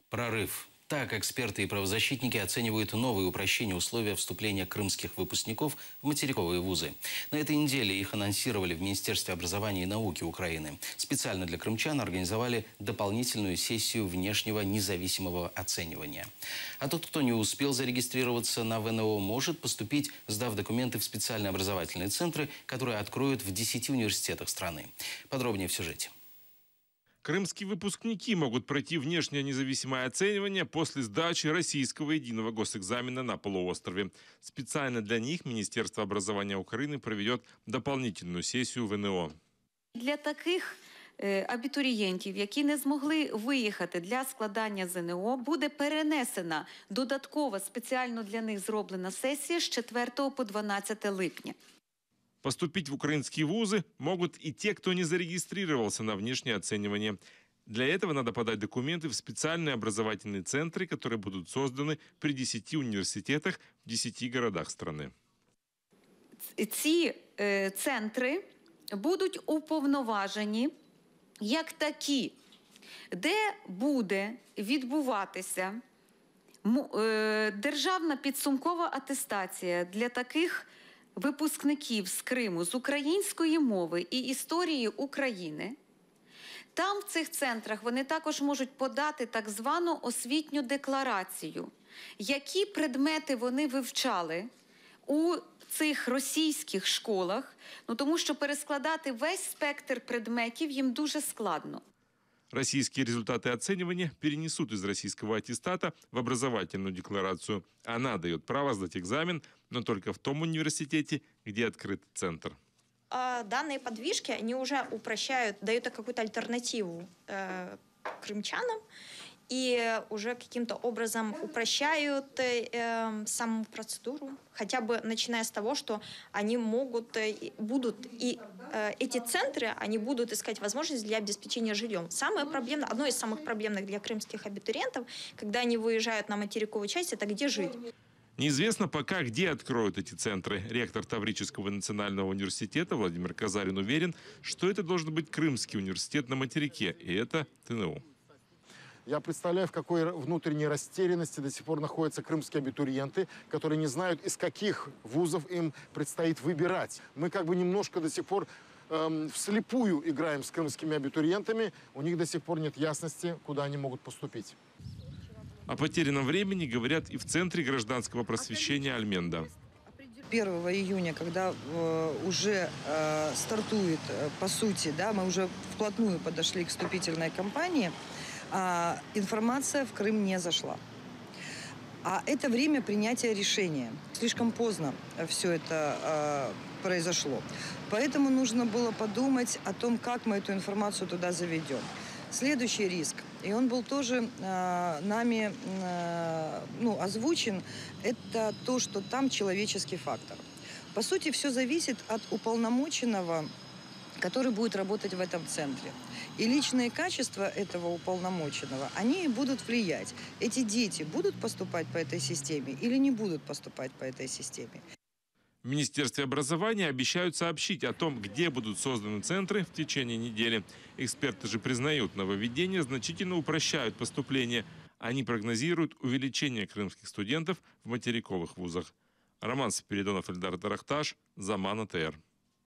Прорыв. Так, эксперты и правозащитники оценивают новые упрощения условия вступления крымских выпускников в материковые вузы. На этой неделе их анонсировали в Министерстве образования и науки Украины. Специально для крымчан организовали дополнительную сессию внешнего независимого оценивания. А тот, кто не успел зарегистрироваться на ВНО, может поступить, сдав документы в специальные образовательные центры, которые откроют в 10 университетах страны. Подробнее в сюжете. Крымские выпускники могут пройти внешнее независимое оценивание после сдачи российского единого госэкзамена на полуострове. Специально для них Министерство образования Украины проведет дополнительную сессию ВНО. Для таких абітурієнтів, які не змогли виїхати для складання ЗНО, буде перенесена додаткова спеціально для них зроблена сесія з 4 по 12 липня. Поступить в украинские вузы могут и те, кто не зарегистрировался на внешнее оценивание. Для этого надо подать документы в специальные образовательные центры, которые будут созданы при 10 университетах в 10 городах страны. Ці центри будуть уповноважені як такі, де буде відбуватися державна підсумкова атестація для таких випускників з Криму з української мови і історії України. Там, в цих центрах, вони також можуть подати так звану освітню декларацію, які предмети вони вивчали у цих російських школах, тому що перескладати весь спектр предметів їм дуже складно. Российские результаты оценивания перенесут из российского аттестата в образовательную декларацию. Она дает право сдать экзамен, но только в том университете, где открыт центр. Данные подвижки, они уже упрощают, дают какую-то альтернативу крымчанам и уже каким-то образом упрощают саму процедуру, хотя бы начиная с того, что они эти центры, они будут искать возможность для обеспечения жильем. Одно из самых проблемных для крымских абитуриентов, когда они выезжают на материковую часть, это где жить. Неизвестно пока, где откроют эти центры. Ректор Таврического национального университета Владимир Казарин уверен, что это должен быть Крымский университет на материке, и это ТНУ. Я представляю, в какой внутренней растерянности до сих пор находятся крымские абитуриенты, которые не знают, из каких вузов им предстоит выбирать. Мы как бы немножко до сих пор вслепую играем с крымскими абитуриентами. У них до сих пор нет ясности, куда они могут поступить. О потерянном времени говорят и в Центре гражданского просвещения «Альменда». 1 июня, когда уже стартует, по сути, да, мы уже вплотную подошли к вступительной кампании, информация в Крым не зашла. А это время принятия решения. Слишком поздно все это произошло. Поэтому нужно было подумать о том, как мы эту информацию туда заведем. Следующий риск, и он был тоже нами озвучен, это то, что там человеческий фактор. По сути, все зависит от уполномоченного, который будет работать в этом центре. И личные качества этого уполномоченного, они будут влиять. Эти дети будут поступать по этой системе или не будут поступать по этой системе. В Министерстве образования обещают сообщить о том, где будут созданы центры в течение недели. Эксперты же признают, нововведения значительно упрощают поступление. Они прогнозируют увеличение крымских студентов в материковых вузах. Роман Спиридонов, Эльдар Тарахташ, Заман АТР.